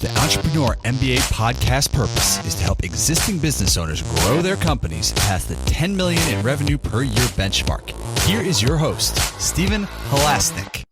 The Entrepreneur MBA podcast purpose is to help existing business owners grow their companies past the 10 million in revenue per year benchmark. Here is your host, Stephen Halasnik.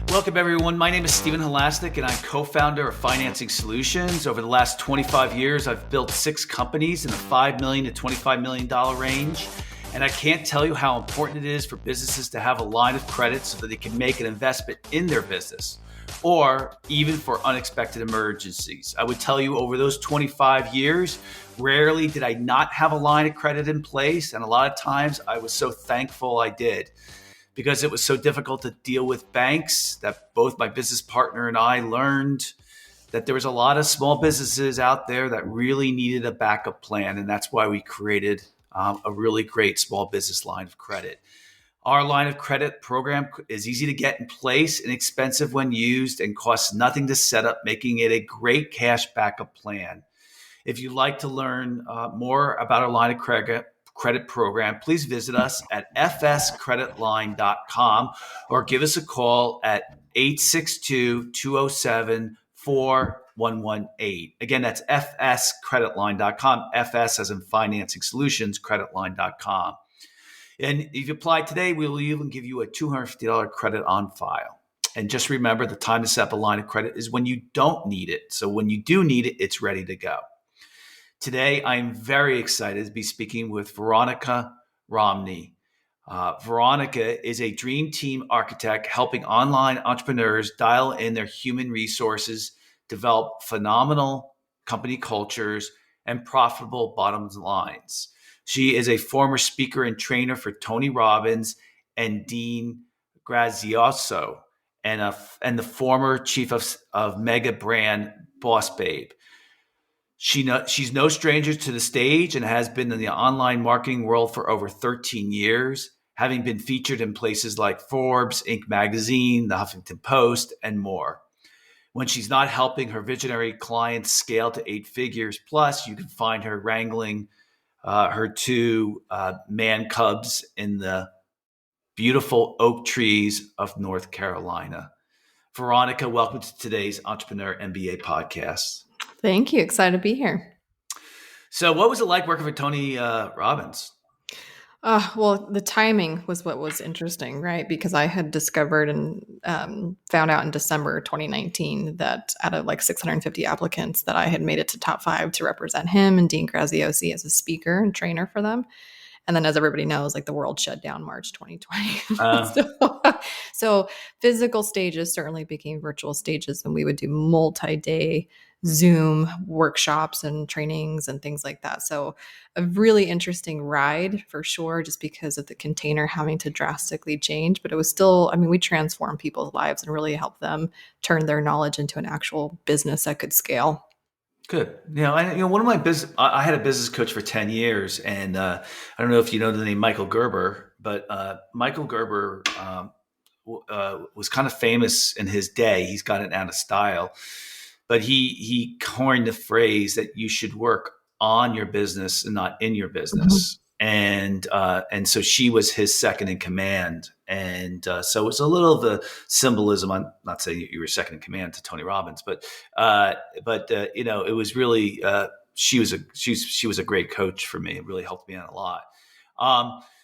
Welcome, everyone. My name is Stephen Halasnik, and I'm co-founder of Financing Solutions. Over the last 25 years, I've built 6 companies in the $5 million to $25 million range. And I can't tell you how important it is for businesses to have a line of credit so that they can make an investment in their business, or even for unexpected emergencies. I would tell you over those 25 years, rarely did I not have a line of credit in place. And a lot of times I was so thankful I did, because it was so difficult to deal with banks that both my business partner and I learned that there was a lot of small businesses out there that really needed a backup plan. And that's why we created a really great small business line of credit. Our line of credit program is easy to get in place, inexpensive when used, and costs nothing to set up, making it a great cash backup plan. If you'd like to learn more about our line of credit program, please visit us at fscreditline.com or give us a call at 862-207-4118. Again, that's fscreditline.com, FS as in Financing Solutions, creditline.com. And if you apply today, we will even give you a $250 credit on file. And just remember, the time to set up a line of credit is when you don't need it. So when you do need it, it's ready to go. Today, I'm very excited to be speaking with Veronica Romney. Veronica is a dream team architect helping online entrepreneurs dial in their human resources, develop phenomenal company cultures, and profitable bottom lines. She is a former speaker and trainer for Tony Robbins and Dean Graziosi, and the former chief of mega brand Boss Babe. She's no stranger to the stage and has been in the online marketing world for over 13 years, having been featured in places like Forbes, Inc. magazine, the Huffington Post, and more. When she's not helping her visionary clients scale to 8 figures plus, you can find her wrangling her 2 man cubs in the beautiful oak trees of North Carolina. Veronica, welcome to today's Entrepreneur MBA podcast. Thank you. Excited to be here. So what was it like working for Tony Robbins? Well, the timing was what was interesting, right? Because I had discovered and found out in December 2019 that out of like 650 applicants that I had made it to top 5 to represent him and Dean Graziosi as a speaker and trainer for them. And then, as everybody knows, like the world shut down March 2020. So physical stages certainly became virtual stages, and we would do multi-day Zoom workshops and trainings and things like that. So a really interesting ride for sure, just because of the container having to drastically change. But it was still, I mean, we transformed people's lives and really helped them turn their knowledge into an actual business that could scale. Good. One of my I had a business coach for 10 years, and I don't know if you know the name Michael Gerber, but Michael Gerber was kind of famous in his day. He's gotten out of style, but he coined the phrase that you should work on your business and not in your business. Mm-hmm. And so she was his second in command. And so it's a little of the symbolism. I'm not saying you were second in command to Tony Robbins, but it was really she was a great coach for me. It really helped me out a lot.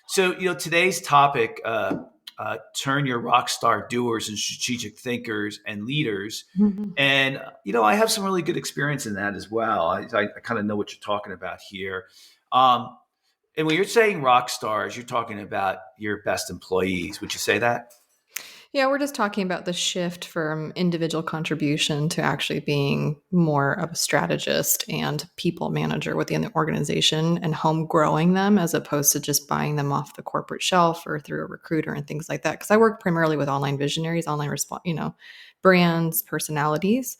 So today's topic, turn your Rockstar Doers and strategic thinkers and leaders. Mm-hmm. And I have some really good experience in that as well. I kind of know what you're talking about here. And when you're saying rock stars, you're talking about your best employees. Would you say that? Yeah, we're just talking about the shift from individual contribution to actually being more of a strategist and people manager within the organization and home growing them, as opposed to just buying them off the corporate shelf or through a recruiter and things like that. Because I work primarily with online visionaries, brands, personalities.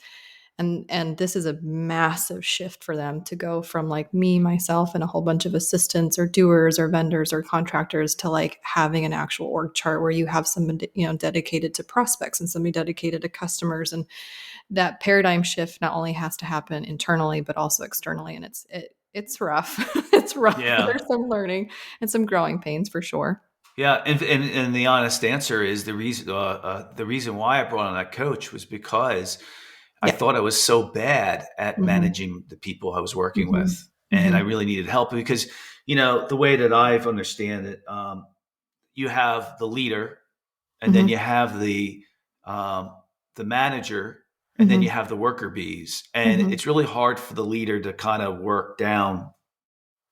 And this is a massive shift for them to go from like me, myself, and a whole bunch of assistants or doers or vendors or contractors to like having an actual org chart where you have someone, dedicated to prospects and somebody dedicated to customers. And that paradigm shift not only has to happen internally, but also externally. And it's rough. It's rough. Yeah. There's some learning and some growing pains for sure. Yeah, and the honest answer is the reason why I brought on that coach was because I thought I was so bad at managing the people I was working with. And I really needed help because, the way that I've understand it, you have the leader, and then you have the manager, and then you have the worker bees. And it's really hard for the leader to kind of work down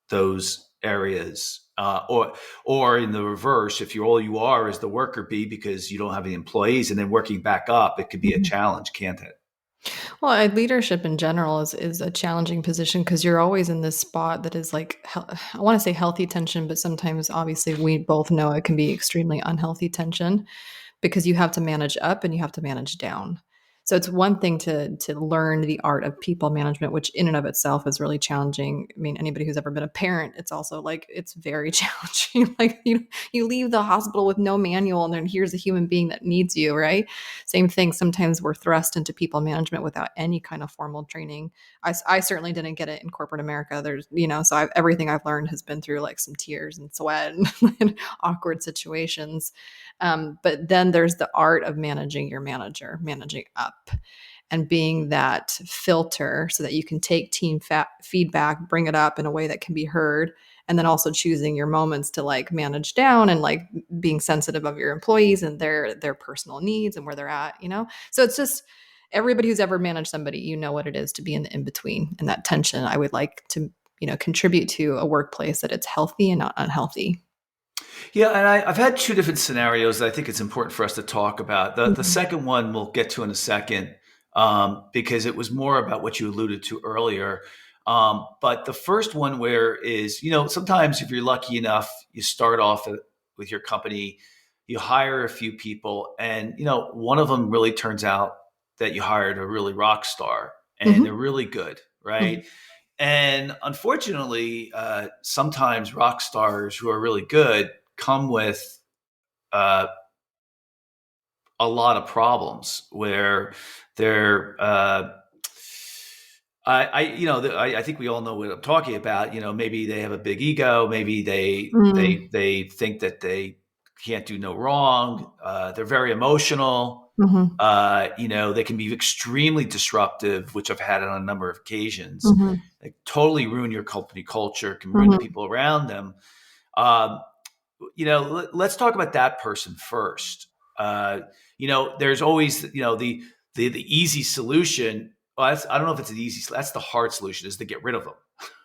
those areas. Or in the reverse, if all you are is the worker bee because you don't have any employees, and then working back up, it could be a challenge, can't it? Well, leadership in general is a challenging position because you're always in this spot that is like, I want to say healthy tension, but sometimes obviously we both know it can be extremely unhealthy tension because you have to manage up and you have to manage down. So it's one thing to learn the art of people management, which in and of itself is really challenging. I mean, anybody who's ever been a parent, it's also like it's very challenging. Like you leave the hospital with no manual, and then here's a human being that needs you, right? Same thing. Sometimes we're thrust into people management without any kind of formal training. I certainly didn't get it in corporate America. There's, so everything I've learned has been through like some tears and sweat and awkward situations. But then there's the art of managing your manager, managing up and being that filter so that you can take team feedback, bring it up in a way that can be heard. And then also choosing your moments to like manage down and like being sensitive of your employees and their personal needs and where they're at, So it's just everybody who's ever managed somebody, what it is to be in the in-between and that tension. I would like to, contribute to a workplace that it's healthy and not unhealthy. Yeah, and I've had two different scenarios that I think it's important for us to talk about. The second one we'll get to in a second, because it was more about what you alluded to earlier. But the first one sometimes if you're lucky enough, you start off with your company, you hire a few people, and one of them really turns out that you hired a really rock star, and they're really good, right? And unfortunately, sometimes rock stars who are really good come with a lot of problems where they're I think we all know what I'm talking about. Maybe they have a big ego. Maybe they think that they can't do no wrong. They're very emotional. They can be extremely disruptive, which I've had on a number of occasions. They totally ruin your company culture, can ruin the people around them. Let's talk about that person first. There's always, the easy solution. Well, I don't know if it's an easy. That's the hard solution, is to get rid of them,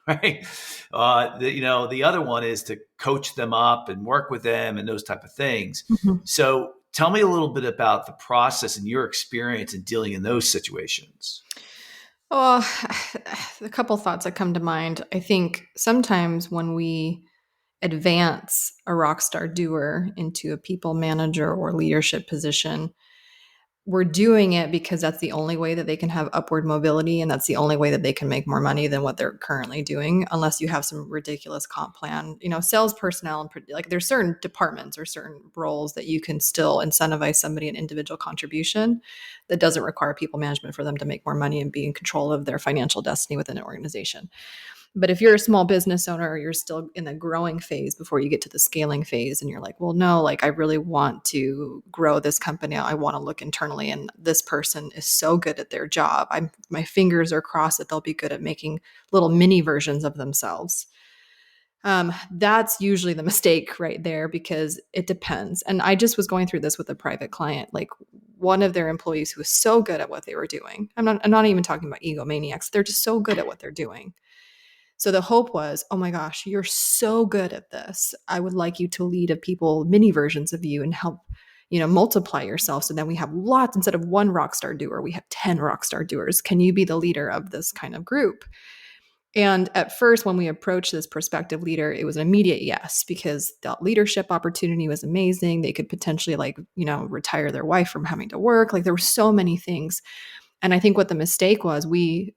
right? The other one is to coach them up and work with them and those type of things. So tell me a little bit about the process and your experience in dealing in those situations. Well, a couple thoughts that come to mind. I think sometimes when we advance a rockstar doer into a people manager or leadership position, we're doing it because that's the only way that they can have upward mobility, and that's the only way that they can make more money than what they're currently doing, unless you have some ridiculous comp plan. Sales personnel, like there's certain departments or certain roles that you can still incentivize somebody in individual contribution that doesn't require people management for them to make more money and be in control of their financial destiny within an organization. But if you're a small business owner, or you're still in the growing phase before you get to the scaling phase, and you're like, well, no, like I really want to grow this company. I want to look internally, and this person is so good at their job. My fingers are crossed that they'll be good at making little mini versions of themselves. That's usually the mistake right there, because it depends. And I just was going through this with a private client, like one of their employees who was so good at what they were doing. I'm not even talking about egomaniacs. They're just so good at what they're doing. So the hope was, oh my gosh, you're so good at this. I would like you to lead a people mini versions of you and help, multiply yourself. So then we have lots, instead of one rockstar doer, we have 10 rockstar doers. Can you be the leader of this kind of group? And at first, when we approached this prospective leader, it was an immediate yes, because the leadership opportunity was amazing. They could potentially retire their wife from having to work. Like there were so many things. And I think what the mistake was, we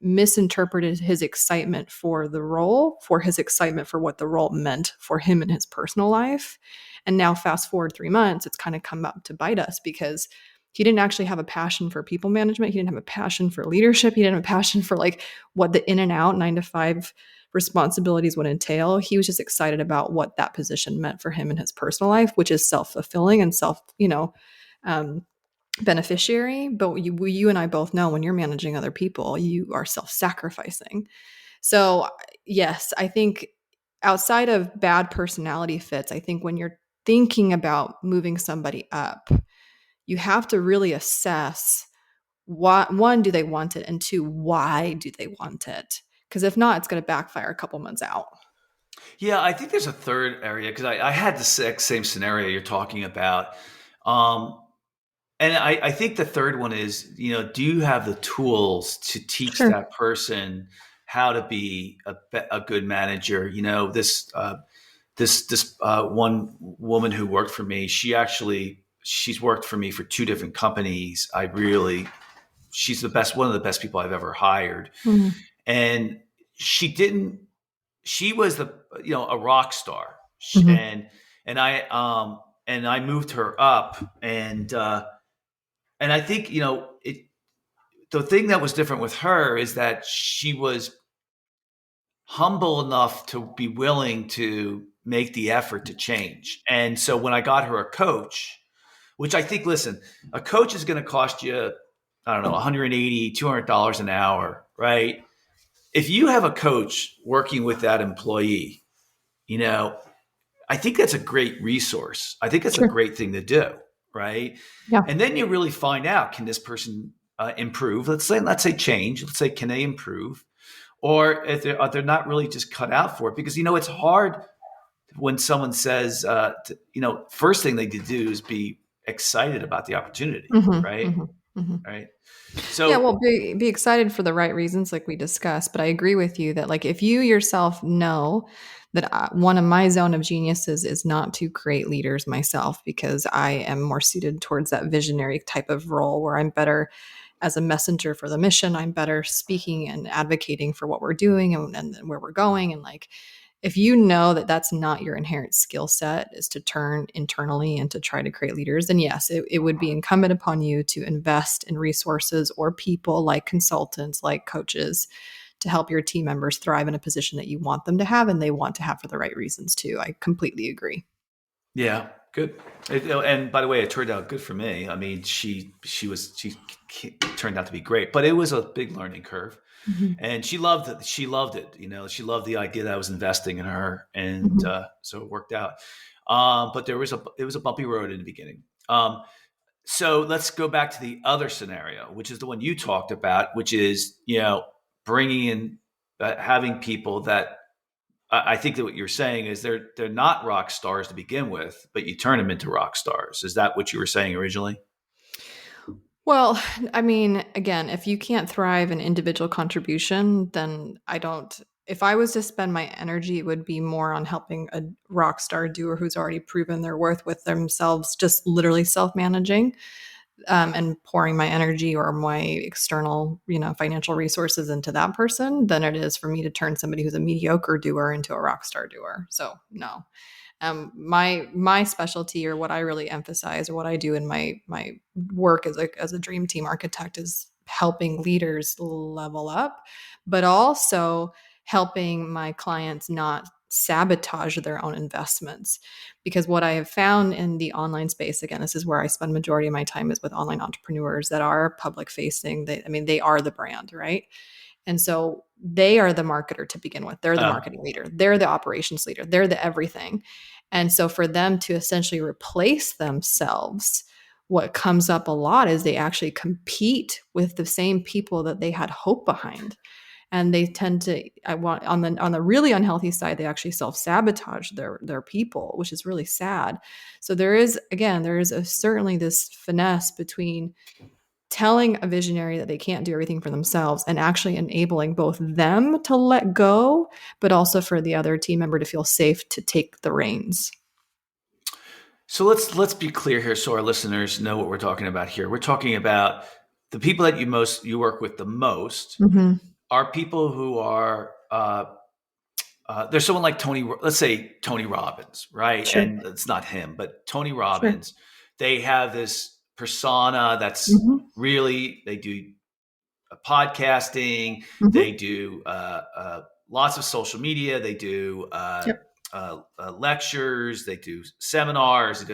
misinterpreted his excitement for the role, for his excitement for what the role meant for him in his personal life. And now fast forward 3 months, it's kind of come up to bite us, because he didn't actually have a passion for people management. He didn't have a passion for leadership. He didn't have a passion for like what the in and out 9 to 5 responsibilities would entail. He was just excited about what that position meant for him in his personal life, which is self-fulfilling and beneficiary, but you and I both know when you're managing other people, you are self-sacrificing. So yes, I think outside of bad personality fits, I think when you're thinking about moving somebody up, you have to really assess what, one, do they want it? And two, why do they want it? Because if not, it's going to backfire a couple months out. Yeah, I think there's a third area because I had the same scenario you're talking about. Um, and I think the third one is, do you have the tools to teach Sure. that person how to be a good manager? This one woman who worked for me, she's worked for me for two different companies. She's one of the best people I've ever hired. Mhm. And she was a rock star. Mhm. And I moved her up, and I think, the thing that was different with her is that she was humble enough to be willing to make the effort to change. And so when I got her a coach, which I think, listen, a coach is going to cost you, I don't know, $180, $200 an hour, right? If you have a coach working with that employee, I think that's a great resource. I think that's a Sure. great thing to do, right? Yeah. And then you really find out, can this person improve? Let's say change. Let's say, can they improve? Or if they're not really just cut out for it, because it's hard when someone says, first thing they could do is be excited about the opportunity, Mhm. right? Mhm. Mhm. Right. Yeah, So well, be excited for the right reasons, like we discussed. But I agree with you that, like, if you yourself know that one of my zone of geniuses is not to create leaders myself, because I am more suited towards that visionary type of role where I'm better as a messenger for the mission. I'm better speaking and advocating for what we're doing and where we're going. And like, if you know that that's not your inherent skill set, is to turn internally and to try to create leaders, then yes, it would be incumbent upon you to invest in resources or people like consultants, like coaches, to help your team members thrive in a position that you want them to have and they want to have for the right reasons too. I completely agree. yeah, good. And by the way, it turned out good for me. I mean, she turned out to be great, but it was a big learning curve. Mhm. And she loved it. She loved it. She loved the idea that I was investing in her, and Mhm. so it worked out. But it was a bumpy road in the beginning. So let's go back to the other scenario, which is the one you talked about, which is bringing in having people that I think that what you're saying is they're not rock stars to begin with, but you turn them into rock stars. Is that what you were saying originally? Well, I mean, again, if you can't thrive in individual contribution, then I don't. If I was to spend my energy, it would be more on helping a rock star doer who's already proven their worth with themselves, just literally self managing, and pouring my energy or my external, financial resources into that person, than it is for me to turn somebody who's a mediocre doer into a rock star doer. So no. My specialty, or what I really emphasize, or what I do in my work as a dream team architect, is helping leaders level up, but also helping my clients not sabotage their own investments. Because what I have found in the online space, again, this is where I spend majority of my time, is with online entrepreneurs that are public facing. They are the brand, right? And so they are the marketer to begin with. They're the marketing leader. They're the operations leader. They're the everything. And so for them to essentially replace themselves, what comes up a lot is they actually compete with the same people that they had hope behind. And they tend to, on the really unhealthy side, they actually self-sabotage their people, which is really sad. So certainly this finesse between telling a visionary that they can't do everything for themselves and actually enabling both them to let go, but also for the other team member to feel safe to take the reins. So let's be clear here, so our listeners know what we're talking about here. We're talking about the people that you work with the most Mm-hmm. are people who are there's someone like let's say Tony Robbins, right? Sure. And it's not him, but Tony Sure. Robbins. They have this persona that's Mm-hmm. really, they do podcasting, they Mm-hmm. do lots of social media, they do Yep. lectures, they do seminars.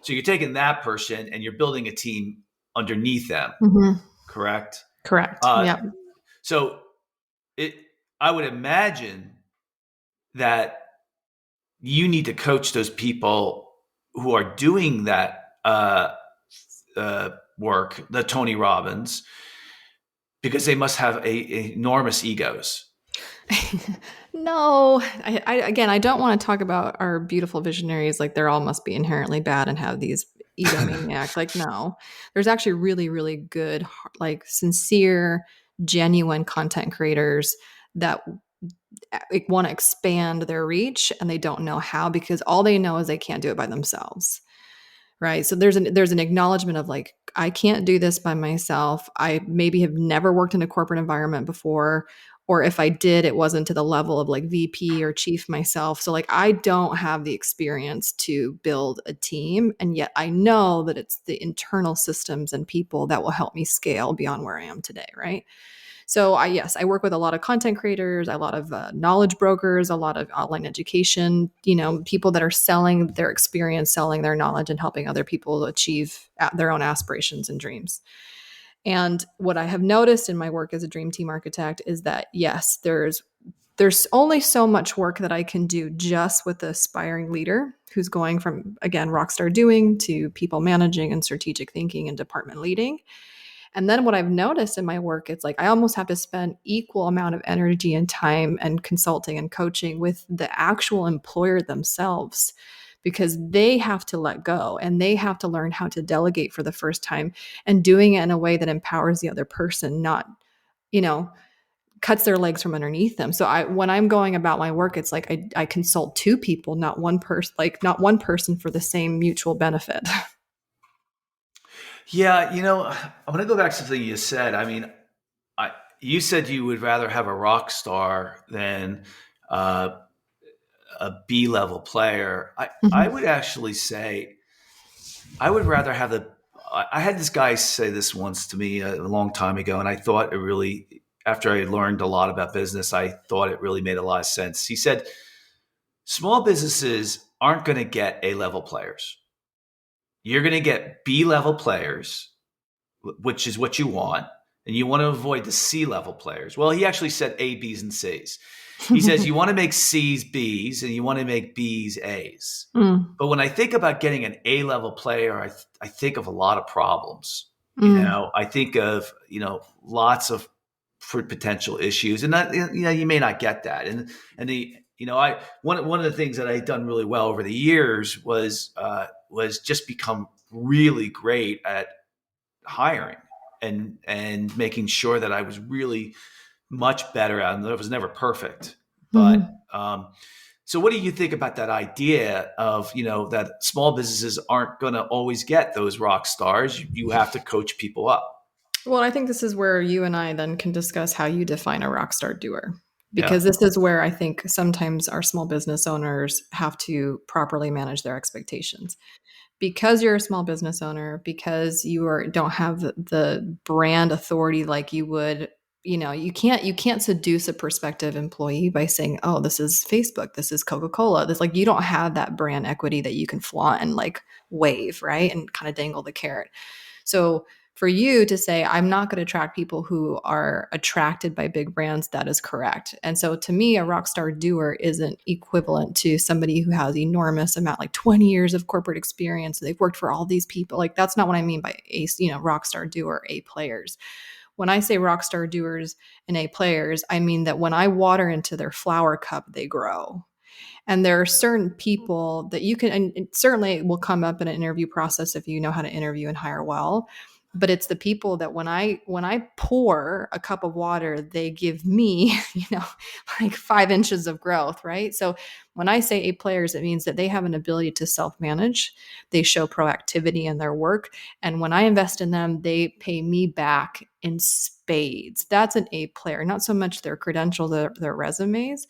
So you're taking that person and you're building a team underneath them, correct? Correct. Yeah. So I would imagine that you need to coach those people who are doing that work, the Tony Robbins, because they must have enormous egos. No, I don't want to talk about our beautiful visionaries like they're all must be inherently bad and have these egomaniacs. Like, no, there's actually really, really good, like sincere, genuine content creators that want to expand their reach and they don't know how because all they know is they can't do it by themselves. Right. So there's an acknowledgement of like, I can't do this by myself. I maybe have never worked in a corporate environment before. Or if I did, it wasn't to the level of like VP or chief myself. So like I don't have the experience to build a team. And yet I know that it's the internal systems and people that will help me scale beyond where I am today. Right. So I work with a lot of content creators, a lot of knowledge brokers, a lot of online education, people that are selling their experience, selling their knowledge and helping other people achieve their own aspirations and dreams. And what I have noticed in my work as a dream team architect is that, yes, there's only so much work that I can do just with the aspiring leader who's going from, again, Rockstar doing to people managing and strategic thinking and department leading. And then what I've noticed in my work, it's like I almost have to spend equal amount of energy and time and consulting and coaching with the actual employer themselves because they have to let go and they have to learn how to delegate for the first time and doing it in a way that empowers the other person, not, cuts their legs from underneath them. So when I'm going about my work, it's like I consult two people, not one person, not one person for the same mutual benefit. Yeah, I'm going to go back to something you said. I mean, you said you would rather have a rock star than a B-level player. I would actually say I would rather have I had this guy say this once to me a long time ago, and I thought it really, after I learned a lot about business, I thought it really made a lot of sense. He said, small businesses aren't going to get A-level players. You're going to get B-level players, which is what you want, and you want to avoid the C-level players. Well, he actually said A, Bs, and Cs. He says you want to make Cs Bs and you want to make Bs As. But when I think about getting an A-level player, I think of a lot of problems. I think of lots of potential issues, and that, you may not get that. And one of the things that I've done really well over the years was just become really great at hiring and making sure that I was really much better at it. I was never perfect, but so what do you think about that idea of that small businesses aren't going to always get those rock stars? You have to coach people up. Well, I think this is where you and I then can discuss how you define a Rockstar doer. Because this is where I think sometimes our small business owners have to properly manage their expectations. Because you're a small business owner, because you don't have the brand authority like you would, you can't seduce a prospective employee by saying, oh, this is Facebook, this is Coca-Cola. This, like, you don't have that brand equity that you can flaunt and like wave, right? And kind of dangle the carrot. So for you to say, I'm not going to attract people who are attracted by big brands, that is correct. And so to me, a Rockstar doer isn't equivalent to somebody who has enormous amount, like 20 years of corporate experience. They've worked for all these people. Like, that's not what I mean by Rockstar doer, A players. When I say Rockstar doers and A players, I mean that when I water into their flower cup, they grow. And there are certain people that you can, and it certainly will come up in an interview process if you know how to interview and hire well. But it's the people that when I pour a cup of water, they give me, like 5 inches of growth, right? So when I say A players, it means that they have an ability to self-manage. They show proactivity in their work. And when I invest in them, they pay me back in spades. That's an A player, not so much their credentials, their resumes.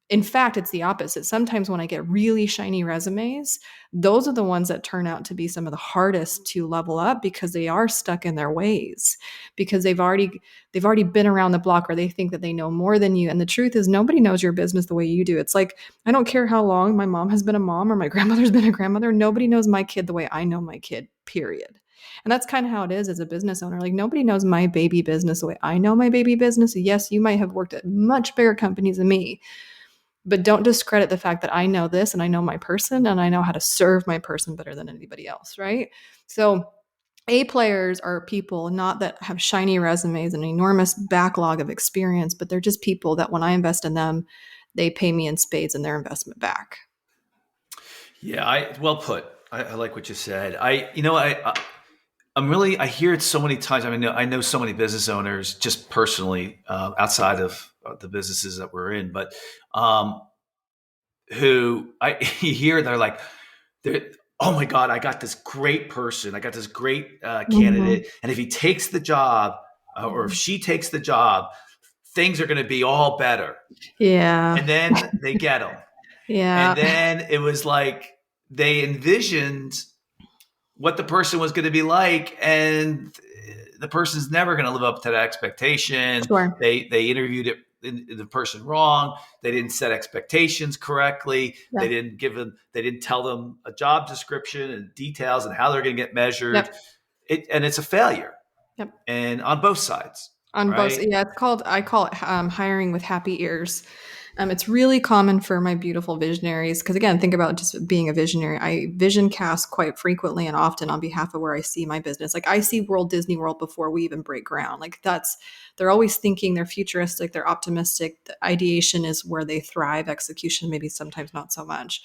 In fact, it's the opposite. Sometimes when I get really shiny resumes, those are the ones that turn out to be some of the hardest to level up because they are stuck in their ways, because they've already been around the block, or they think that they know more than you. And the truth is, nobody knows your business the way you do. It's like, I don't care how long my mom has been a mom or my grandmother's been a grandmother. Nobody knows my kid the way I know my kid, period. And that's kind of how it is as a business owner. Like nobody knows my baby business the way I know my baby business. Yes, you might have worked at much bigger companies than me, but don't discredit the fact that I know this and I know my person and I know how to serve my person better than anybody else, right? So A players are people not that have shiny resumes and an enormous backlog of experience, but they're just people that when I invest in them, they pay me in spades and their investment back. Yeah, well put. I like what you said. I hear it so many times. I mean, I know so many business owners just personally, outside of the businesses that we're in, but who I you hear they're, oh my God, I got this great person. I got this great candidate. And if he takes the job or if she takes the job, things are going to be all better. Yeah. And then they get them. Yeah. And then it was like they envisioned what the person was going to be like, and the person's never going to live up to that expectation. Sure. They interviewed the person wrong. They didn't set expectations correctly. Yeah. They didn't tell them a job description and details and how they're going to get measured. Yep. And it's a failure. Yep. And on both sides. On right? both, yeah, I call it hiring with happy ears. It's really common for my beautiful visionaries because, again, think about just being a visionary. I vision cast quite frequently and often on behalf of where I see my business. Like I see World Disney World before we even break ground. Like they're always thinking, they're futuristic, they're optimistic. The ideation is where they thrive. Execution, maybe sometimes not so much.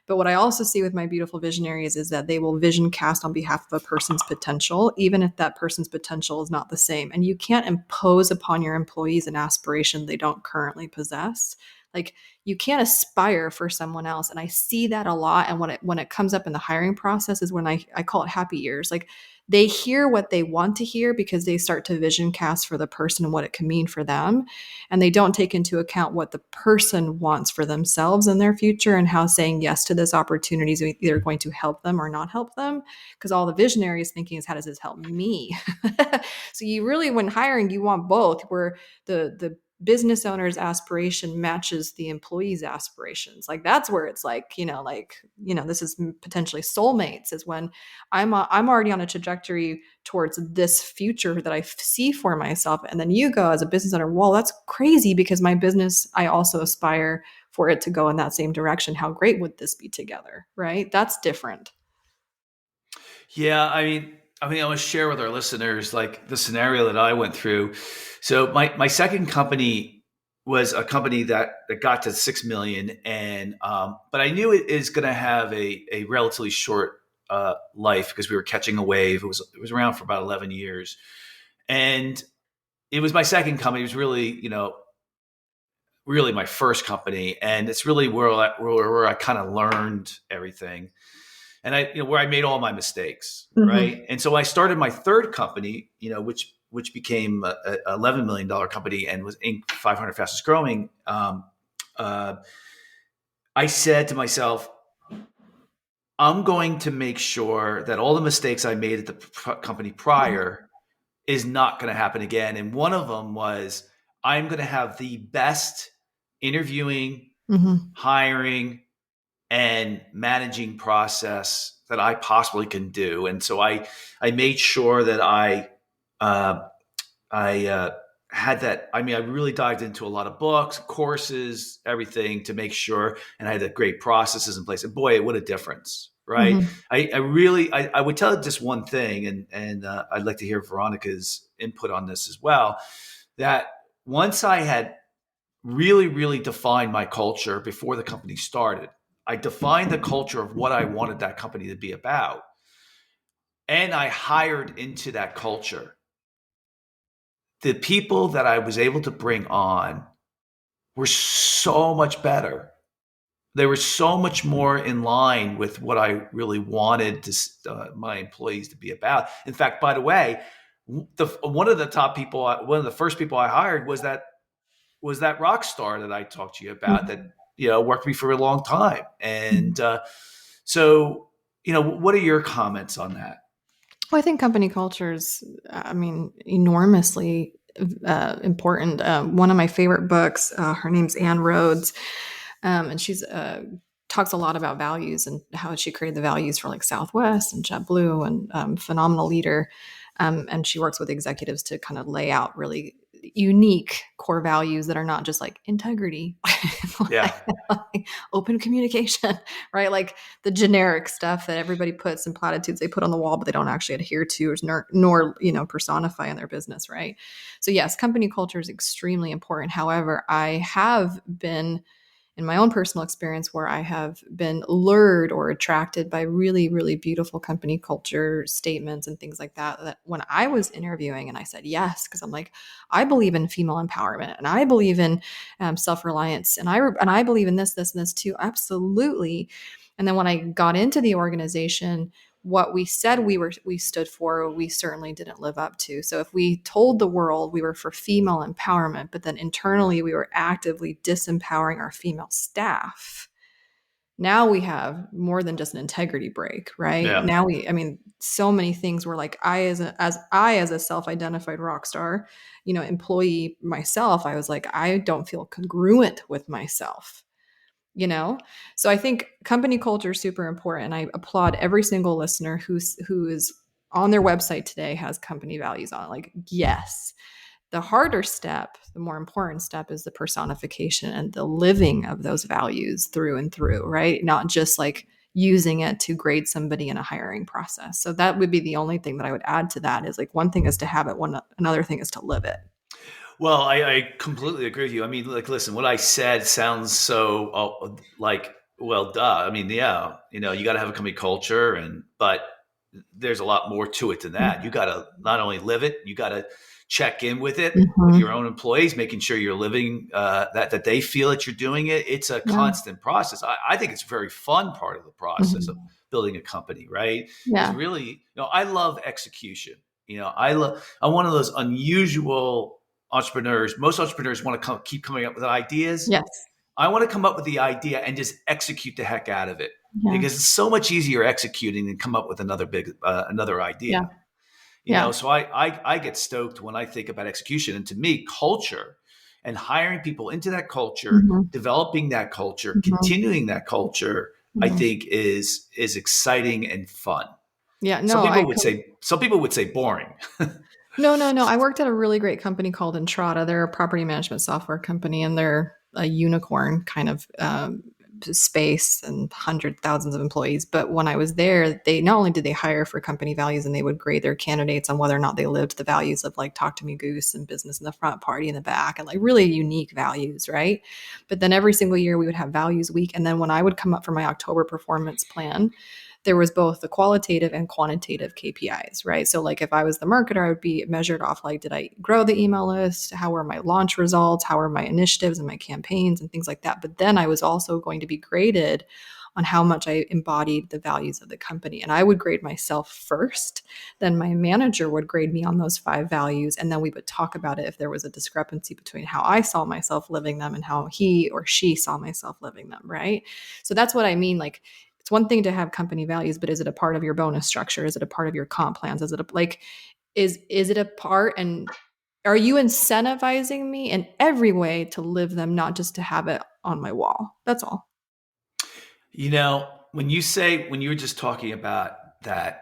But what I also see with my beautiful visionaries is that they will vision cast on behalf of a person's potential, even if that person's potential is not the same. And you can't impose upon your employees an aspiration they don't currently possess. Like you can't aspire for someone else. And I see that a lot. And when it comes up in the hiring process is when I call it happy ears. Like they hear what they want to hear because they start to vision cast for the person and what it can mean for them. And they don't take into account what the person wants for themselves in their future and how saying yes to this opportunity is either going to help them or not help them. Because all the visionary is thinking is, how does this help me? So you really, when hiring, you want both, where the business owner's aspiration matches the employee's aspirations. Like that's where it's like, this is potentially soulmates, is when I'm already on a trajectory towards this future that I see for myself. And then you go as a business owner, well, that's crazy because my business, I also aspire for it to go in that same direction. How great would this be together? Right? That's different. Yeah. I mean, I want to share with our listeners like the scenario that I went through. So my second company was a company that got to 6 million, and but I knew it is going to have a relatively short life because we were catching a wave. It was around for about 11 years, and it was my second company. It was really my first company, and it's really where I kind of learned everything. And where I made all my mistakes, right? And so I started my third company, which became a $11 million company and was Inc. 500 fastest growing. I said to myself, I'm going to make sure that all the mistakes I made at the company prior is not going to happen again. And one of them was I'm going to have the best interviewing, hiring, and managing process that I possibly can do. And so I made sure that I had that. I really dived into a lot of books, courses, everything to make sure, and I had the great processes in place. And boy, what a difference, right? I would tell it just one thing, and I'd like to hear Veronica's input on this as well, that once I had really, really defined my culture before the company started, I defined the culture of what I wanted that company to be about. And I hired into that culture. The people that I was able to bring on were so much better. They were so much more in line with what I really wanted my employees to be about. In fact, by the way, one of the first people I hired was that Rockstar that I talked to you about that worked with me for a long time. And so, what are your comments on that? Well, I think company culture is, enormously important. One of my favorite books, her name's Ann Rhodes, and she's a talks a lot about values and how she created the values for like Southwest and JetBlue and phenomenal leader. And she works with executives to kind of lay out really unique core values that are not just like integrity, Yeah. like open communication, right? Like the generic stuff that everybody puts in platitudes they put on the wall, but they don't actually adhere to nor personify in their business, right? So yes, company culture is extremely important. However, I have been in my own personal experience where I have been lured or attracted by really, really beautiful company culture statements and things like that, that when I was interviewing and I said yes, because I'm like, I believe in female empowerment and I believe in self-reliance and I believe in this, and this too. Absolutely. And then when I got into the organization, what we said we stood for, we certainly didn't live up to. So if we told the world we were for female empowerment, but then internally we were actively disempowering our female staff, now we have more than just an integrity break, right? Yeah. Now so many things were like, I as a self-identified rock star, employee myself, I was like, I don't feel congruent with myself. So I think company culture is super important, and I applaud every single listener who is on their website today has company values on it. Like, yes, the harder step, the more important step is the personification and the living of those values through and through, right? Not just like using it to grade somebody in a hiring process. So that would be the only thing that I would add to that, is like, one thing is to have it, another thing is to live it. Well, I completely agree with you. I mean, like, listen, what I said sounds so well, duh. I mean, yeah, you got to have a company culture, but there's a lot more to it than that. You got to not only live it, you got to check in with it with your own employees, making sure you're living that they feel that you're doing it. It's a constant process. I think it's a very fun part of the process of building a company, right? Yeah. It's really, I love execution. I'm one of those unusual entrepreneurs. Most entrepreneurs want to keep coming up with ideas. Yes. I want to come up with the idea and just execute the heck out of it, because it's so much easier executing than come up with another idea. So I get stoked when I think about execution. And to me, culture and hiring people into that culture, developing that culture, continuing that culture, I think is exciting and fun. Yeah, no, some people would say boring. No. I worked at a really great company called Entrata. They're a property management software company, and they're a unicorn kind of space and thousands of employees. But when I was there, they not only did they hire for company values, and they would grade their candidates on whether or not they lived the values of like talk to me goose and business in the front, party in the back, and like really unique values, right? But then every single year we would have values week. And then when I would come up for my October performance plan, there was both the qualitative and quantitative KPIs, right? So like if I was the marketer, I would be measured off like, did I grow the email list? How were my launch results? How were my initiatives and my campaigns and things like that? But then I was also going to be graded on how much I embodied the values of the company. And I would grade myself first. Then my manager would grade me on those 5 values. And then we would talk about it if there was a discrepancy between how I saw myself living them and how he or she saw myself living them, right? So that's what I mean. Like, it's one thing to have company values, but is it a part of your bonus structure? Is it a part of your comp plans? Is it a part, and are you incentivizing me in every way to live them, not just to have it on my wall? That's all. When you were just talking about that,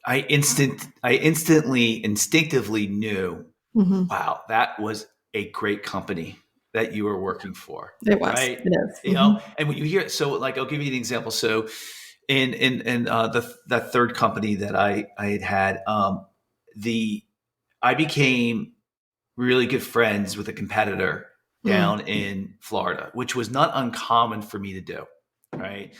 I instinctively knew, wow, that was a great company that you were working for. It was. Right? It is. And when you hear it, so like, I'll give you an example. So in that third company that I had, I became really good friends with a competitor down in Florida, which was not uncommon for me to do. Right.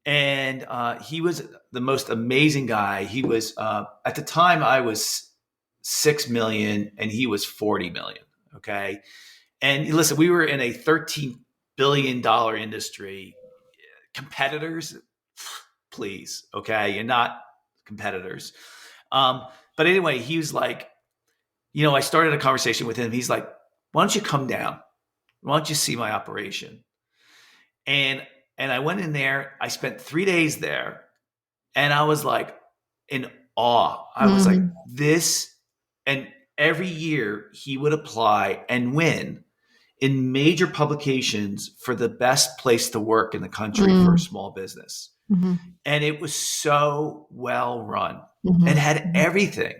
And he was the most amazing guy. He was, at the time I was 6 million and he was 40 million. Okay. And listen, we were in a $13 billion industry. Competitors, please. Okay. You're not competitors. But anyway, he was like, I started a conversation with him. He's like, why don't you come down? Why don't you see my operation? And I went in there. I spent 3 days there, and I was like in awe. I was like, this, and every year he would apply and win in major publications for the best place to work in the country for a small business. And it was so well run and had everything.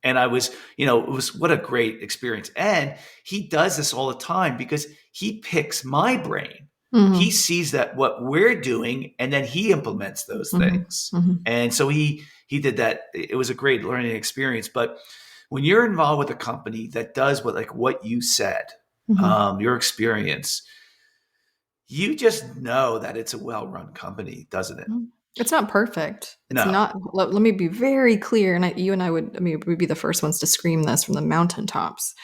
And I was, it was what a great experience. And he does this all the time because he picks my brain. He sees that what we're doing, and then he implements those things. And so he did that. It was a great learning experience. But when you're involved with a company that does what you said, your experience, you just know that it's a well-run company, doesn't it? It's not perfect. It's No. not. Let me be very clear, and you and I would be the first ones to scream this from the mountaintops.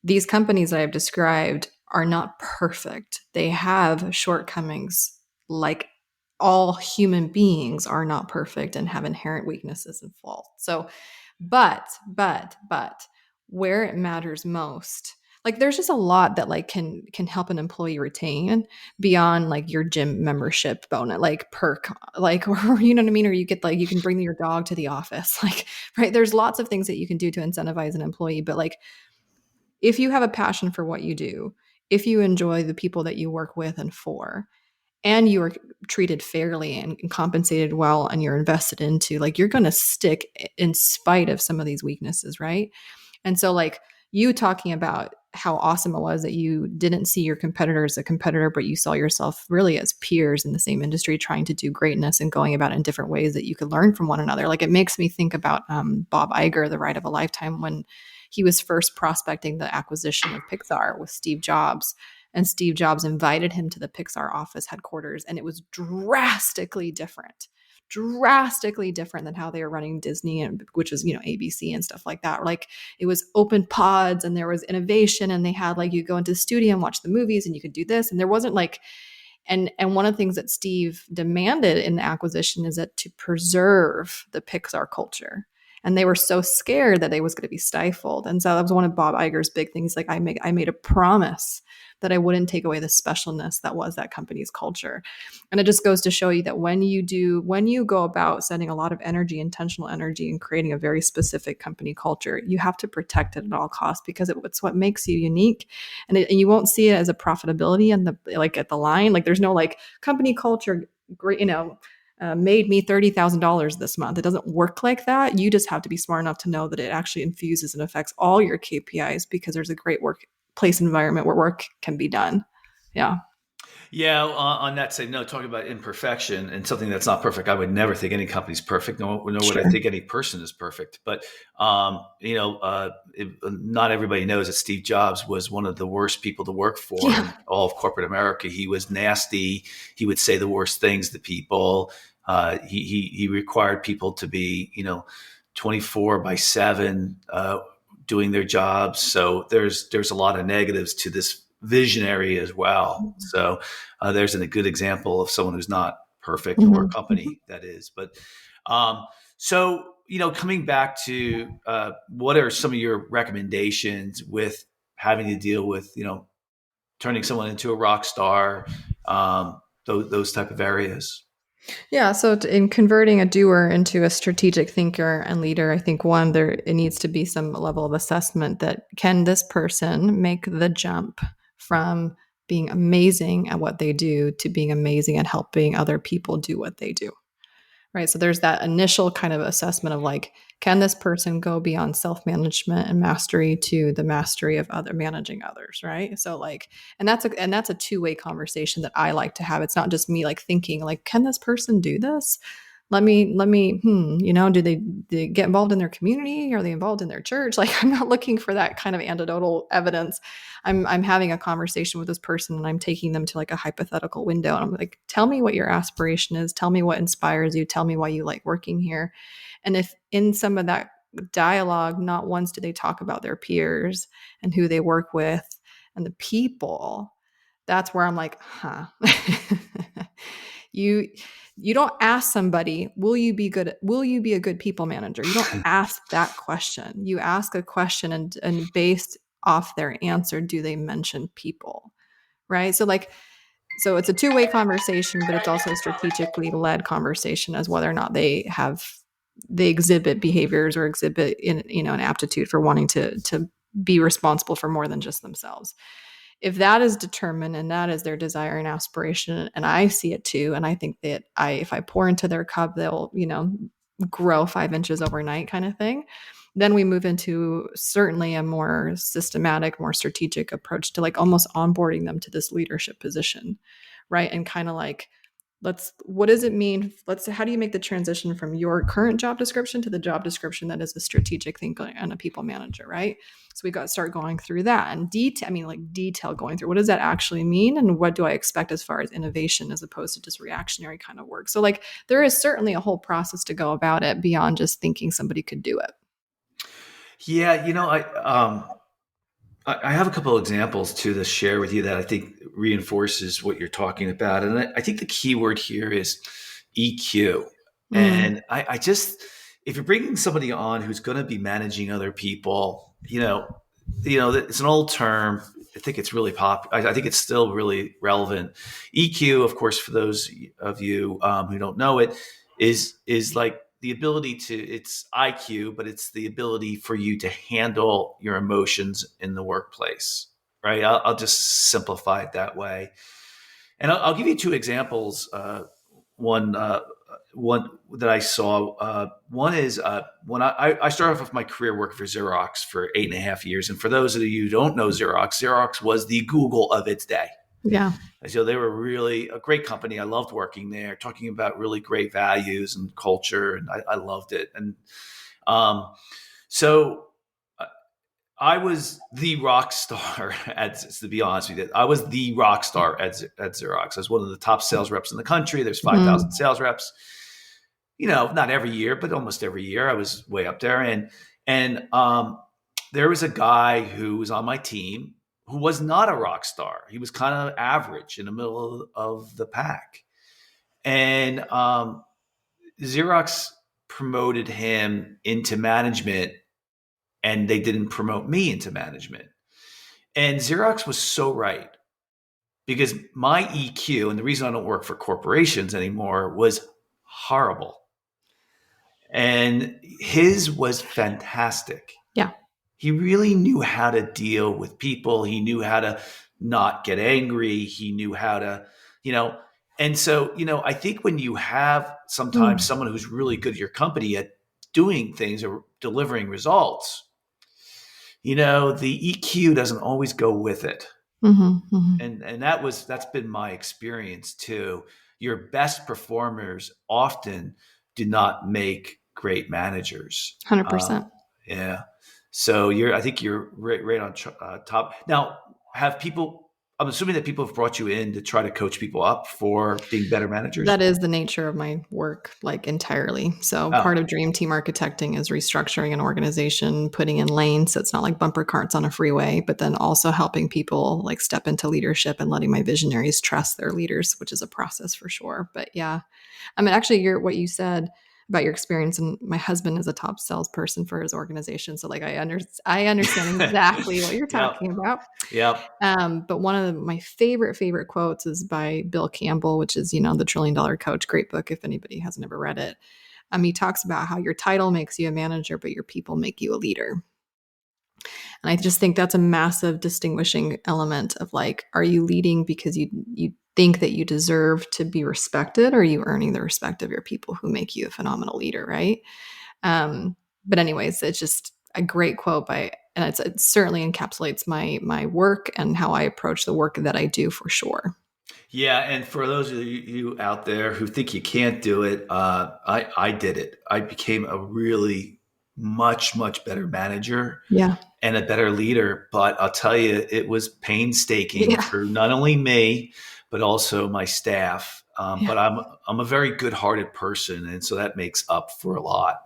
These companies I have described are not perfect. They have shortcomings, like all human beings are not perfect and have inherent weaknesses and faults. So, but where it matters most, like there's just a lot that can help an employee retain beyond like your gym membership bonus, like perk, like, or you know what I mean? Or you get you can bring your dog to the office, right? There's lots of things that you can do to incentivize an employee, but if you have a passion for what you do, if you enjoy the people that you work with and for, and you are treated fairly and compensated well, and you're invested into, you're going to stick in spite of some of these weaknesses, right? And so you talking about how awesome it was that you didn't see your competitor as a competitor, but you saw yourself really as peers in the same industry trying to do greatness and going about it in different ways that you could learn from one another. It makes me think about Bob Iger, The Ride of a Lifetime, when he was first prospecting the acquisition of Pixar with Steve Jobs. And Steve Jobs invited him to the Pixar office headquarters, and it was drastically different than how they were running Disney, and which was, ABC and stuff like that. It was open pods, and there was innovation, and they had you go into the studio and watch the movies, and you could do this. And there wasn't and one of the things that Steve demanded in the acquisition is that to preserve the Pixar culture. And they were so scared that they was going to be stifled. And so that was one of Bob Iger's big things. I made a promise that I wouldn't take away the specialness that was that company's culture. And it just goes to show you that when you go about sending a lot of energy, intentional energy, and creating a very specific company culture, you have to protect it at all costs, because it's what makes you unique. And you won't see it as a profitability and at the line. There's no company culture, great, made me $30,000 this month. It doesn't work like that. You just have to be smart enough to know that it actually infuses and affects all your KPIs, because there's a great workplace environment where work can be done. Yeah. Yeah. On that side, no, talking about imperfection and something that's not perfect. I would never think any company's perfect. Nor would I think any person is perfect. But, not everybody knows that Steve Jobs was one of the worst people to work for in all of corporate America. He was nasty. He would say the worst things to people. He required people to be, 24/7, doing their jobs. So there's a lot of negatives to this visionary as well. So there's a good example of someone who's not perfect, or a company that is. But so, coming back to what are some of your recommendations with having to deal with, turning someone into a rock star, those type of areas? Yeah. So in converting a doer into a strategic thinker and leader, I think it needs to be some level of assessment that, can this person make the jump from being amazing at what they do to being amazing at helping other people do what they do? Right. So there's that initial kind of assessment of can this person go beyond self-management and mastery to the mastery of managing others? Right. So and that's a two-way conversation that I like to have. It's not just me thinking can this person do this? Let me, do they get involved in their community? Are they involved in their church? I'm not looking for that kind of anecdotal evidence. I'm having a conversation with this person, and I'm taking them to a hypothetical window. And I'm tell me what your aspiration is. Tell me what inspires you. Tell me why you like working here. And if in some of that dialogue, not once do they talk about their peers and who they work with and the people, that's where I'm You don't ask somebody, will you be a good people manager? You don't ask that question. You ask a question, and based off their answer, do they mention people? Right? So it's a two-way conversation, but it's also a strategically led conversation as whether or not they exhibit behaviors or exhibit an aptitude for wanting to be responsible for more than just themselves. If that is determined and that is their desire and aspiration, and I see it too, and I think that if I pour into their cup, they'll, grow 5 inches overnight kind of thing. Then we move into certainly a more systematic, more strategic approach to like almost onboarding them to this leadership position, right? And kind of like, what does it mean? How do you make the transition from your current job description to the job description that is a strategic thinker and a people manager, right? So we got to start going through that and detail going through what does that actually mean and what do I expect as far as innovation as opposed to just reactionary kind of work. So like there is certainly a whole process to go about it beyond just thinking somebody could do it. Yeah, I have a couple of examples to share with you that I think reinforces what you're talking about. And I think the key word here is EQ. And I just, if you're bringing somebody on who's going to be managing other people, it's an old term. I think it's really popular. I think it's still really relevant. EQ, of course, for those of you who don't know it, is like the ability it's IQ, but it's the ability for you to handle your emotions in the workplace, right? I'll just simplify it that way. And I'll give you two examples. One that I saw. One is when I started off with my career working for Xerox for 8.5 years. And for those of you who don't know Xerox was the Google of its day. Yeah. So they were really a great company. I loved working there, talking about really great values and culture. And I loved it. And so I was the rock star to be honest with you. I was the rock star at Xerox. I was one of the top sales reps in the country. There's 5,000 sales reps. Not every year, but almost every year I was way up there. And there was a guy who was on my team who was not a rock star. He was kind of average in the middle of the pack. And Xerox promoted him into management, and they didn't promote me into management. And Xerox was so right, because my EQ, and the reason I don't work for corporations anymore, was horrible. And his was fantastic. Yeah. He really knew how to deal with people. He knew how to not get angry. He knew how to, and so, I think when you have sometimes someone who's really good at your company at doing things or delivering results, the EQ doesn't always go with it. And that's been my experience too. Your best performers often do not make great managers. 100%. Yeah. So I think you're right on top. Now, I'm assuming that people have brought you in to try to coach people up for being better managers. That is the nature of my work, like entirely. So part of Dream Team Architecting is restructuring an organization, putting in lanes so it's not like bumper carts on a freeway, but then also helping people like step into leadership and letting my visionaries trust their leaders, which is a process for sure. But yeah, I mean, actually, what you said about your experience, and my husband is a top salesperson for his organization, so like I understand exactly what you're talking about. Yeah. But one of my favorite quotes is by Bill Campbell, which is, the $1 Trillion Coach. Great book if anybody hasn't ever read it. He talks about how your title makes you a manager, but your people make you a leader. And I just think that's a massive distinguishing element of like, are you leading because you think that you deserve to be respected, or are you earning the respect of your people who make you a phenomenal leader, right? But anyways, it's just a great quote and it certainly encapsulates my work and how I approach the work that I do for sure. Yeah, and for those of you out there who think you can't do it, I did it. I became a really much better manager. Yeah. And a better leader. But I'll tell you, it was painstaking for not only me, but also my staff. But I'm a very good-hearted person, and so that makes up for a lot.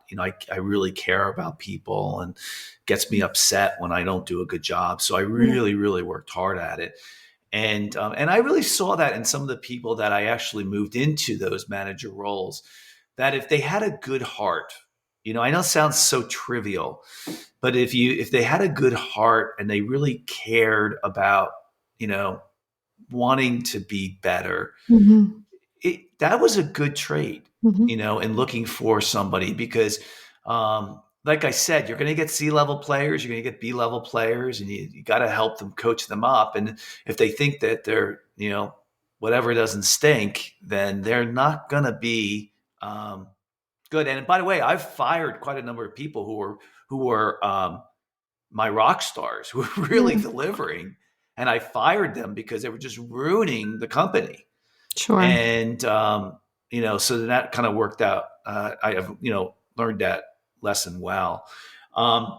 I really care about people, and gets me upset when I don't do a good job. So I really worked hard at it, and I really saw that in some of the people that I actually moved into those manager roles. That if they had a good heart, I know it sounds so trivial, but if they had a good heart and they really cared about, wanting to be better, that was a good trait, and looking for somebody, because like I said, you're going to get C-level players, you're going to get B-level players, and you got to help them, coach them up. And if they think that they're, whatever doesn't stink, then they're not going to be good. And by the way, I've fired quite a number of people who were my rock stars, who were really Mm, delivering, and I fired them because they were just ruining the company. sure. And so that kind of worked out. I have learned that lesson well. Um,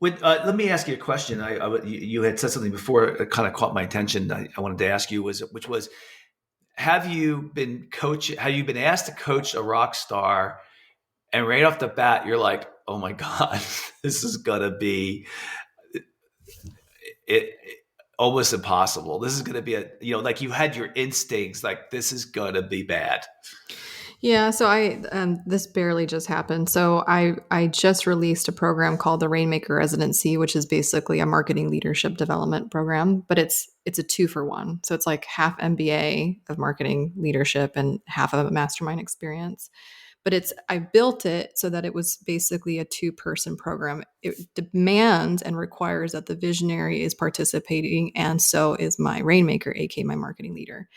let me ask you a question. You had said something before that kind of caught my attention. I wanted to ask you which was, have you been asked to coach a rock star, and right off the bat you're like, oh my God, this is gonna be it almost impossible. This is gonna be like you had your instincts, like this is gonna be bad. Yeah, so I this barely just happened. So I just released a program called the Rainmaker Residency, which is basically a marketing leadership development program, but it's a 2-for-1. So it's like half MBA of marketing leadership and half of a mastermind experience. But I built it so that it was basically a 2-person program. It demands and requires that the visionary is participating, and so is my Rainmaker, aka my marketing leader.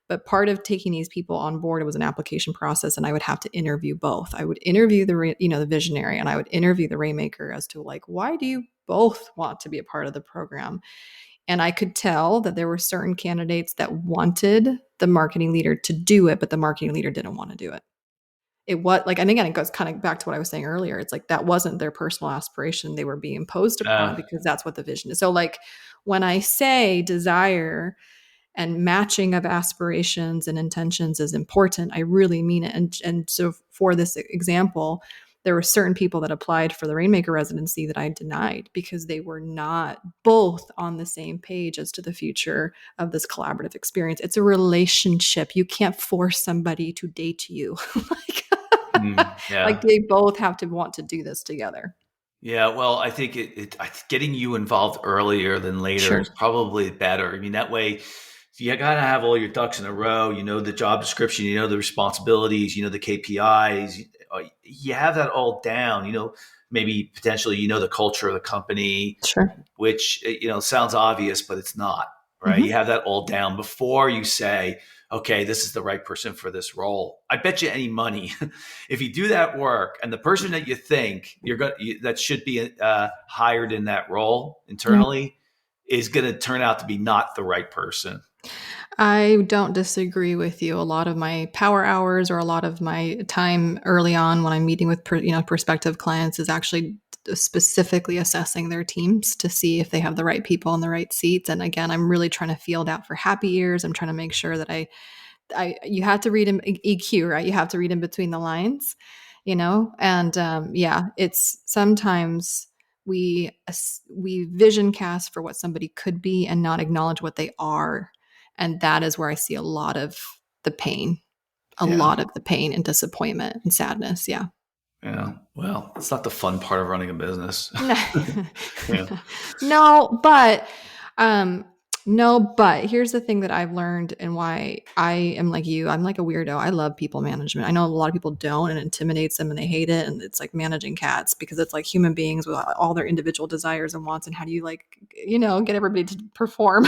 But part of taking these people on board, it was an application process, and I would have to interview both. I would interview the visionary, and I would interview the Rainmaker as to like, why do you both want to be a part of the program? And I could tell that there were certain candidates that wanted the marketing leader to do it, but the marketing leader didn't want to do it. It was like, and again, it goes kind of back to what I was saying earlier. It's like that wasn't their personal aspiration. They were being imposed upon Uh, because that's what the vision is. So, like, when I say desire and matching of aspirations and intentions is important, I really mean it. And so for this example, there were certain people that applied for the Rainmaker residency that I denied because they were not both on the same page as to the future of this collaborative experience. It's a relationship. You can't force somebody to date you. Like yeah. they both have to want to do this together. Yeah, well, I think getting you involved earlier than later is Sure. probably better. I mean, that way you got to have all your ducks in a row. You know the job description, you know the responsibilities, you know the KPIs. You have that all down. Maybe potentially the culture of the company, Sure. which sounds obvious, but it's not, right? You Hmm. have that all down before you say, okay, this is the right person for this role. I bet you any money, if you do that work and the person that you think that should be hired in that role Yeah. internally is going to turn out to be not the right person. I don't disagree with you. A lot of my power hours or a lot of my time early on when I'm meeting with prospective clients is actually specifically assessing their teams to see if they have the right people in the right seats. And again, I'm really trying to field out for happy ears. I'm trying to make sure that you have to read in EQ, right? You have to read in between the lines, and yeah, it's sometimes we vision cast for what somebody could be and not acknowledge what they are, and that is where I see a Yeah. lot of the pain and disappointment and sadness. Yeah. Yeah. Well, it's not the fun part of running a business. Yeah. No, but um no, but here's the thing that I've learned and why I am like you. I'm like a weirdo. I love people management. I know a lot of people don't and it intimidates them and they hate it. And it's like managing cats because it's like human beings with all their individual desires and wants. And how do you get everybody to perform?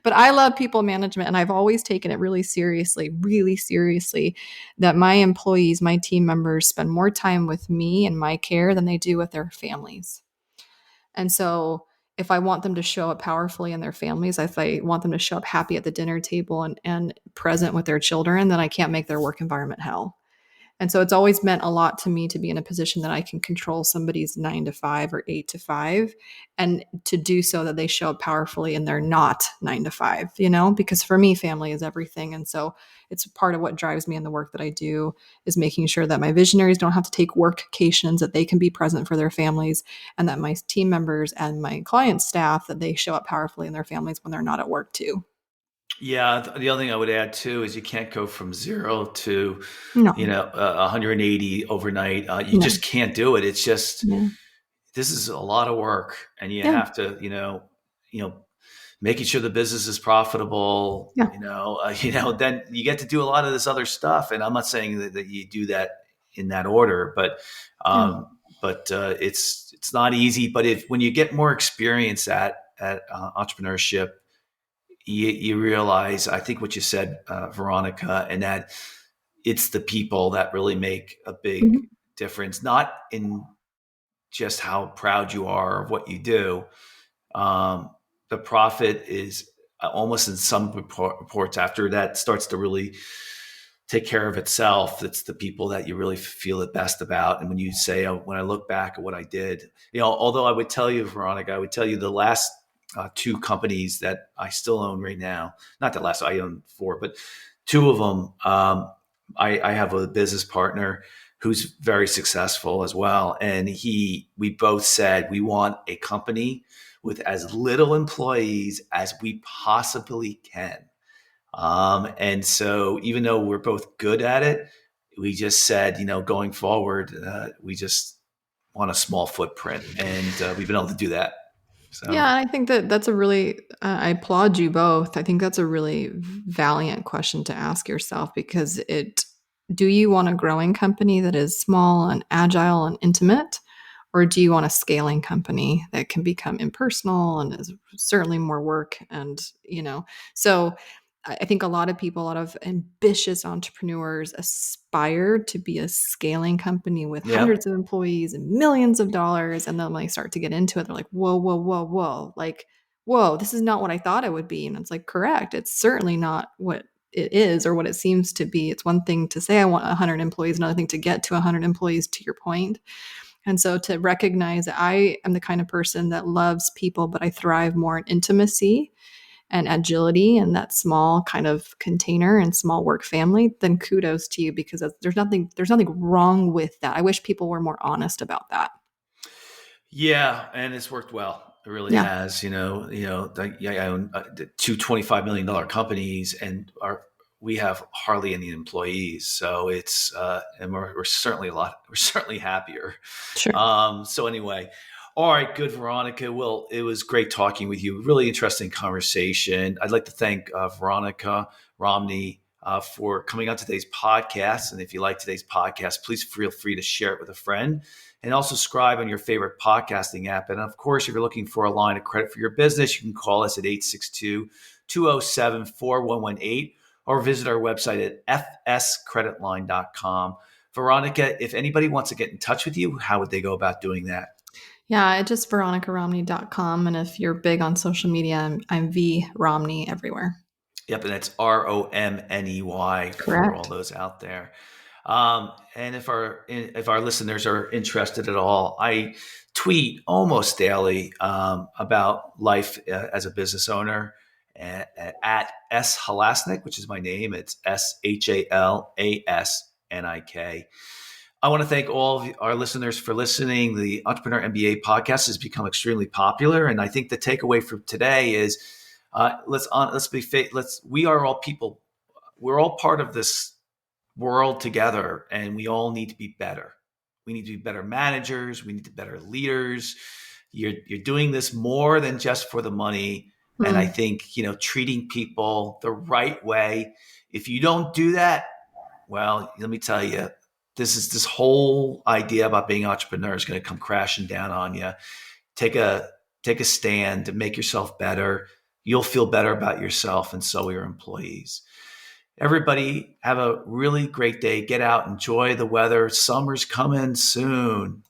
But I love people management and I've always taken it really seriously that my employees, my team members spend more time with me and my care than they do with their families. And so if I want them to show up powerfully in their families, if I want them to show up happy at the dinner table and present with their children, then I can't make their work environment hell. And so it's always meant a lot to me to be in a position that I can control somebody's 9 to 5 or 8 to 5 and to do so that they show up powerfully and they're not 9 to 5, because for me, family is everything. And so it's part of what drives me in the work that I do is making sure that my visionaries don't have to take workcations, that they can be present for their families and that my team members and my client staff, that they show up powerfully in their families when they're not at work too. Yeah. The other thing I would add too is you can't go from 0 to No, 180 overnight. You no, just can't do it. It's just no. this is a lot of work, and you Yeah, have to making sure the business is profitable. yeah. Then you get to do a lot of this other stuff. And I'm not saying that you do that in that order. But Yeah. it's not easy. But when you get more experience at entrepreneurship, you realize, I think what you said, Veronica, and that it's the people that really make a big Mhm. difference, not in just how proud you are of what you do. Um, the profit is almost, in some reports, after that starts to really take care of itself. It's the people that you really feel the best about. And when you say, oh, when I look back at what I did, although I would tell you, Veronica, I would tell you the last two companies that I still own right now, not the last, I own four, but two of them, I have a business partner who's very successful as well. And we both said we want a company with as little employees as we possibly can. And so even though we're both good at it, we just said, going forward, we just want a small footprint, and we've been able to do that. So, Yeah, and I think that that's a really, I applaud you both. I think that's a really valiant question to ask yourself because do you want a growing company that is small and agile and intimate? Or do you want a scaling company that can become impersonal and is certainly more work? So I think a lot of people, a lot of ambitious entrepreneurs aspire to be a scaling company with yep. hundreds of employees and millions of dollars. And then when they start to get into it, they're like, whoa, whoa, whoa, whoa. Like, whoa, this is not what I thought it would be. And it's like, correct. It's certainly not what it is or what it seems to be. It's one thing to say I want 100 employees, another thing to get to 100 employees, to your point. And so to recognize that I am the kind of person that loves people, but I thrive more in intimacy and agility and that small kind of container and small work family, then kudos to you because there's nothing wrong with that. I wish people were more honest about that. Yeah, and it's worked well. It really Yeah, has. I own two $25 million companies, and we have hardly any employees. So it's and we're certainly we're certainly happier. sure. So anyway, all right, good, Veronica. Well, it was great talking with you. Really interesting conversation. I'd like to thank Veronica Romney for coming on today's podcast. And if you like today's podcast, please feel free to share it with a friend. And also subscribe on your favorite podcasting app. And of course, if you're looking for a line of credit for your business, you can call us at 862-207-4118 or visit our website at fscreditline.com. Veronica, if anybody wants to get in touch with you, how would they go about doing that? Yeah, it's just veronicaromney.com. And if you're big on social media, I'm V Romney everywhere. Yep, and it's Romney for all Correct. those out there. And if our listeners are interested at all, I tweet almost daily about life as a business owner at S Halasnik, which is my name. It's SHALASNIK. I want to thank all of our listeners for listening. The Entrepreneur MBA podcast has become extremely popular, and I think the takeaway from today is we are all people. We're all part of this world together, and we all need to be better. We need to be better managers. We need to be better leaders. You're doing this more than just for the money. And I Mm. think, treating people the right way. If you don't do that, well, let me tell you, this whole idea about being an entrepreneur is going to come crashing down on you. Take a stand to make yourself better. You'll feel better about yourself, and so will your employees. Everybody have a really great day. Get out, enjoy the weather. Summer's coming soon.